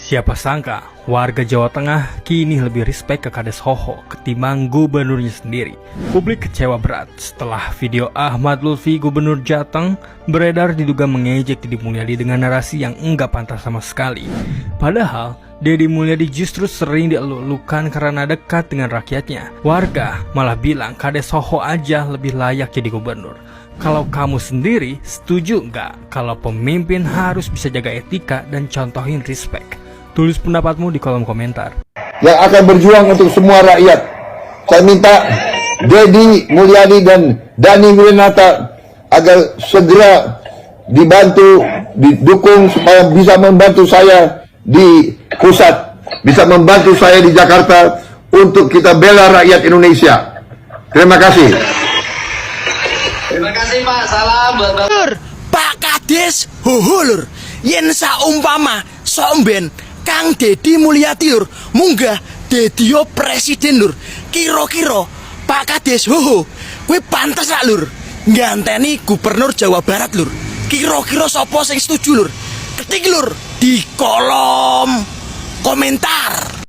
Siapa sangka warga Jawa Tengah kini lebih respect ke Kades Hoho ketimbang gubernurnya sendiri. Publik kecewa berat setelah video Ahmad Lutfi gubernur Jateng beredar diduga mengejek Deddy Mulyadi dengan narasi yang enggak pantas sama sekali. Padahal Deddy Mulyadi justru sering dieluk-elukan karena dekat dengan rakyatnya. Warga malah bilang Kades Hoho aja lebih layak jadi gubernur. Kalau kamu sendiri setuju nggak kalau pemimpin harus bisa jaga etika dan contohin respect? Tulis pendapatmu di kolom komentar. Yang akan berjuang untuk semua rakyat. Saya minta Deddy Mulyadi dan Dhani Wiranata agar segera dibantu, didukung supaya bisa membantu saya di pusat, bisa membantu saya di Jakarta untuk kita bela rakyat Indonesia. Terima kasih. Terima kasih Pak, salam buat Pak Kades Hoho lur, yen saumpama somben Kang Deddy Mulyadi lur munggah dadi presiden lur, kira-kira Pak Kades Hoho kuwi pantes ra lur ngganteni gubernur Jawa Barat lur, kira-kira sapa sing setuju lur? Ketik lur di kolom komentar.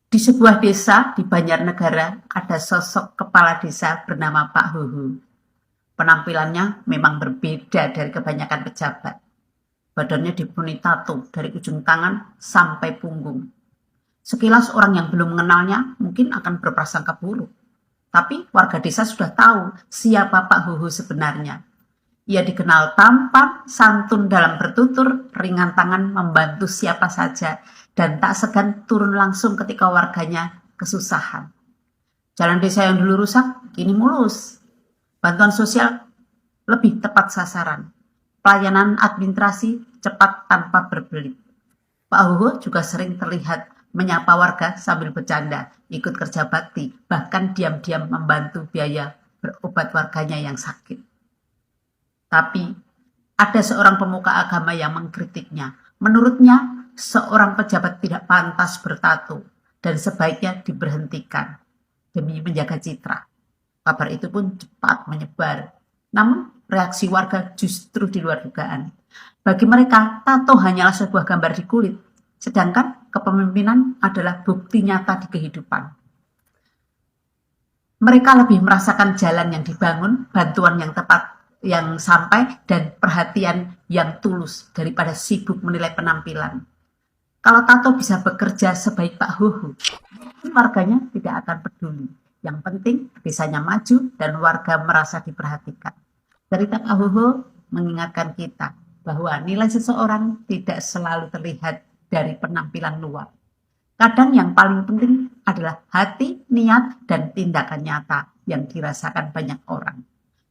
Di sebuah desa di Banjarnegara ada sosok kepala desa bernama Pak Hoho. Penampilannya memang berbeda dari kebanyakan pejabat. Badannya dipenuhi tato dari ujung tangan sampai punggung. Sekilas orang yang belum mengenalnya mungkin akan berprasangka buruk. Tapi warga desa sudah tahu siapa Pak Hoho sebenarnya. Ia dikenal tampan, santun dalam bertutur, ringan tangan membantu siapa saja, dan tak segan turun langsung ketika warganya kesusahan. Jalan desa yang dulu rusak, kini mulus. Bantuan sosial lebih tepat sasaran. Pelayanan administrasi cepat tanpa berbelit. Pak Hoho juga sering terlihat menyapa warga sambil bercanda, ikut kerja bakti, bahkan diam-diam membantu biaya berobat warganya yang sakit. Tapi ada seorang pemuka agama yang mengkritiknya. Menurutnya, seorang pejabat tidak pantas bertato dan sebaiknya diberhentikan demi menjaga citra. Kabar itu pun cepat menyebar. Namun, reaksi warga justru di luar dugaan. Bagi mereka, tato hanyalah sebuah gambar di kulit, sedangkan kepemimpinan adalah bukti nyata di kehidupan. Mereka lebih merasakan jalan yang dibangun, bantuan yang tepat yang sampai, dan perhatian yang tulus daripada sibuk menilai penampilan. Kalau tato bisa bekerja sebaik Pak Hoho, warganya tidak akan peduli. Yang penting desanya maju dan warga merasa diperhatikan. Cerita Pak Hoho mengingatkan kita bahwa nilai seseorang tidak selalu terlihat dari penampilan luar. Kadang yang paling penting adalah hati, niat, dan tindakan nyata yang dirasakan banyak orang.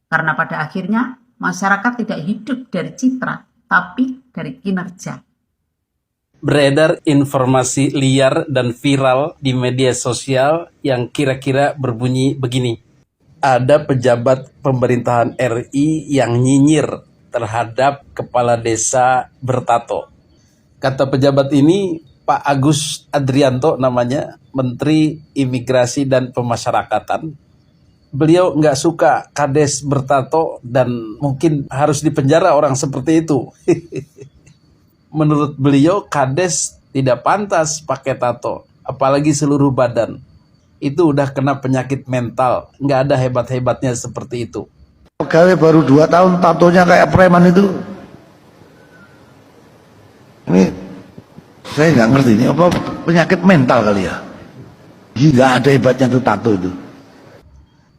Karena pada akhirnya masyarakat tidak hidup dari citra, tapi dari kinerja. Beredar informasi liar dan viral di media sosial yang kira-kira berbunyi begini. Ada pejabat pemerintahan RI yang nyinyir terhadap kepala desa bertato. Kata pejabat ini Pak Agus Adrianto namanya, Menteri Imigrasi dan Pemasyarakatan. Beliau nggak suka Kades bertato dan mungkin harus dipenjara orang seperti itu. Menurut beliau, Kades tidak pantas pakai tato, apalagi seluruh badan. Itu udah kena penyakit mental, nggak ada hebat-hebatnya seperti itu. Pegawai baru 2 tahun tatonya kayak preman itu. Ini saya nggak ngerti, ini apa penyakit mental kali ya? Nggak ada hebatnya tuh tato itu.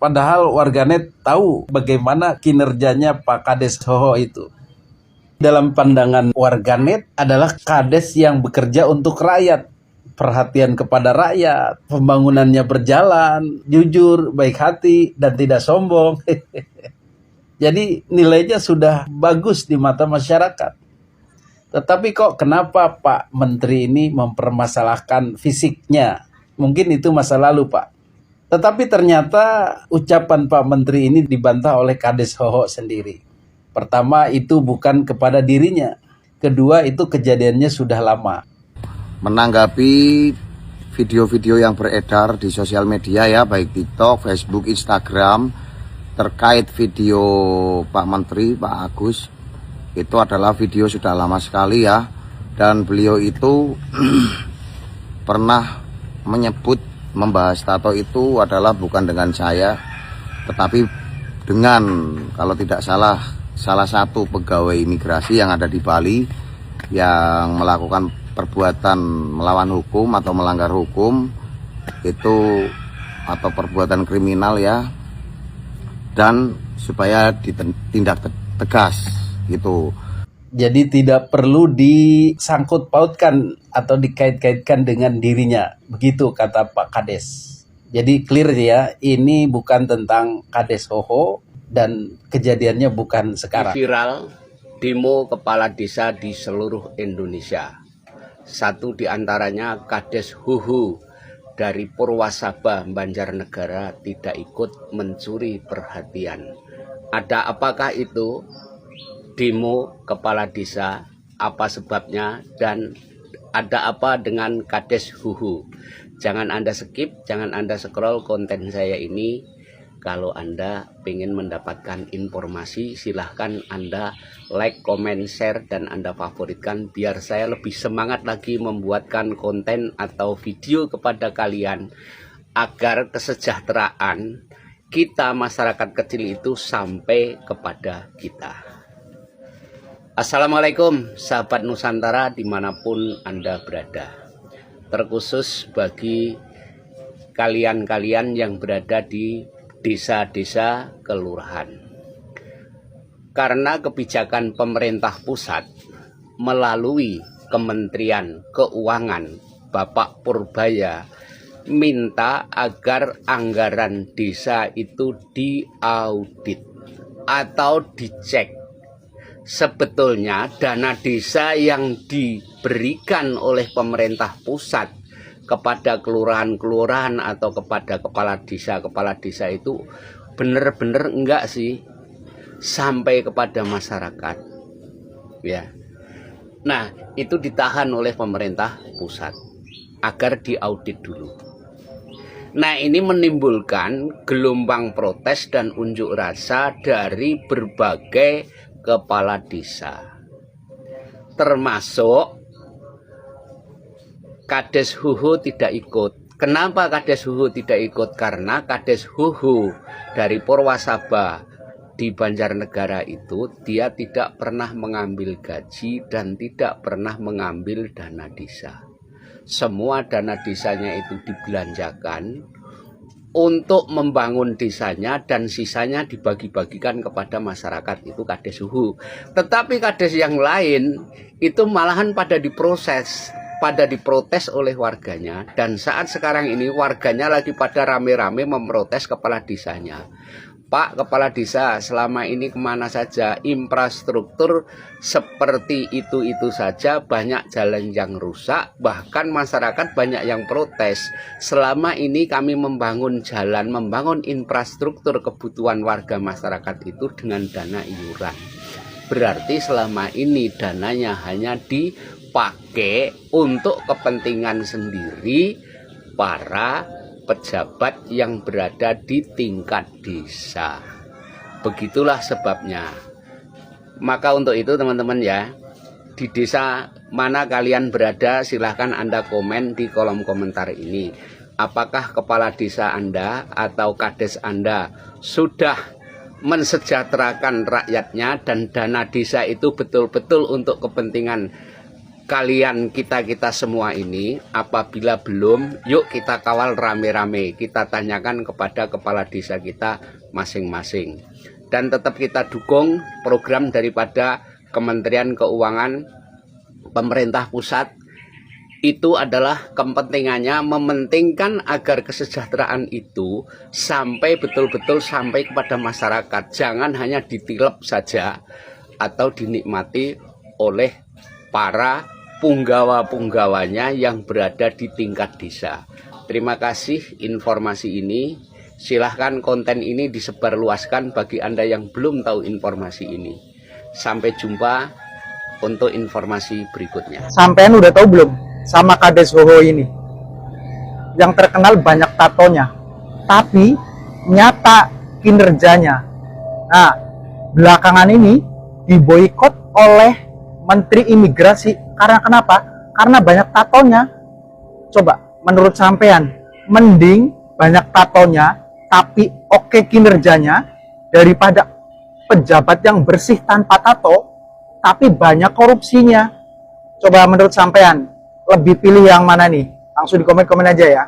Padahal warganet tahu bagaimana kinerjanya Pak Kades Hoho itu. Dalam pandangan warganet adalah Kades yang bekerja untuk rakyat. Perhatian kepada rakyat, pembangunannya berjalan, jujur, baik hati, dan tidak sombong. Jadi nilainya sudah bagus di mata masyarakat. Tetapi kok kenapa Pak Menteri ini mempermasalahkan fisiknya? Mungkin itu masa lalu Pak. Tetapi ternyata ucapan Pak Menteri ini dibantah oleh Kades Hoho sendiri. Pertama, itu bukan kepada dirinya. Kedua, itu kejadiannya sudah lama. Menanggapi video-video yang beredar di sosial media ya, baik TikTok, Facebook, Instagram, terkait video Pak Menteri, Pak Agus, itu adalah video sudah lama sekali ya. dan beliau itu pernah menyebut membahas tato itu adalah bukan dengan saya, tetapi dengan, kalau tidak salah satu pegawai imigrasi yang ada di Bali yang melakukan perbuatan melawan hukum atau melanggar hukum itu, atau perbuatan kriminal ya, dan supaya ditindak tegas gitu. Jadi tidak perlu disangkut pautkan atau dikait-kaitkan dengan dirinya, begitu kata Pak Kades. Jadi clear ya, ini bukan tentang Kades Hoho dan kejadiannya bukan sekarang. Viral demo kepala desa di seluruh Indonesia. Satu di antaranya Kades Huhu dari Purwasaba, Banjarnegara tidak ikut mencuri perhatian. Ada apakah itu demo kepala desa? Apa sebabnya dan ada apa dengan Kades Huhu? Jangan Anda skip, jangan Anda scroll konten saya ini. Kalau Anda ingin mendapatkan informasi, silahkan Anda like, comment, share, dan Anda favoritkan biar saya lebih semangat lagi membuatkan konten atau video kepada kalian agar kesejahteraan kita masyarakat kecil itu sampai kepada kita. Assalamualaikum sahabat Nusantara dimanapun Anda berada. Terkhusus bagi kalian-kalian yang berada di desa-desa kelurahan. Karena kebijakan pemerintah pusat melalui Kementerian Keuangan Bapak Purbaya minta agar anggaran desa itu diaudit atau dicek. Sebetulnya dana desa yang diberikan oleh pemerintah pusat kepada kelurahan-kelurahan atau kepada kepala desa itu benar-benar enggak sih sampai kepada masyarakat ya. Nah, itu ditahan oleh pemerintah pusat agar diaudit dulu. Nah, ini menimbulkan gelombang protes dan unjuk rasa dari berbagai kepala desa, termasuk Kades Huhu tidak ikut. Kenapa Kades Huhu tidak ikut? Karena Kades Huhu dari Purwasaba di Banjarnegara itu dia tidak pernah mengambil gaji dan tidak pernah mengambil dana desa. Semua dana desanya itu dibelanjakan untuk membangun desanya dan sisanya dibagi-bagikan kepada masyarakat, itu Kades Huhu. Tetapi Kades yang lain itu malahan pada diprotes oleh warganya, dan saat sekarang ini warganya lagi pada rame-rame memprotes kepala desanya. Pak Kepala Desa, selama ini kemana saja? Infrastruktur seperti itu saja, banyak jalan yang rusak, bahkan masyarakat banyak yang protes. Selama ini kami membangun jalan, membangun infrastruktur kebutuhan warga masyarakat itu dengan dana iuran. Berarti selama ini dananya hanya dipakai untuk kepentingan sendiri para pejabat yang berada di tingkat desa. Begitulah sebabnya. Maka untuk itu teman-teman ya, di desa mana kalian berada silahkan Anda komen di kolom komentar ini. Apakah kepala desa Anda atau Kades Anda sudah mensejahterakan rakyatnya dan dana desa itu betul-betul untuk kepentingan kalian, kita semua ini? Apabila belum, yuk kita kawal rame-rame, kita tanyakan kepada kepala desa kita masing-masing, dan tetap kita dukung program daripada Kementerian Keuangan pemerintah pusat. Itu adalah kepentingannya mementingkan agar kesejahteraan itu sampai betul-betul sampai kepada masyarakat, jangan hanya ditilep saja atau dinikmati oleh para punggawa-punggawanya yang berada di tingkat desa. Terima kasih informasi ini. Silahkan konten ini disebarluaskan bagi Anda yang belum tahu informasi ini. Sampai jumpa untuk informasi berikutnya. Sampean udah tahu belum sama Kades Hoho ini? Yang terkenal banyak tatonya, tapi nyata kinerjanya. Nah, belakangan ini diboikot oleh Menteri Imigrasi. Karena kenapa? Karena banyak tatonya. Coba, menurut sampean, mending banyak tatonya, tapi oke kinerjanya, daripada pejabat yang bersih tanpa tato, tapi banyak korupsinya. Coba menurut sampean, lebih pilih yang mana nih? Langsung di komen-komen aja ya.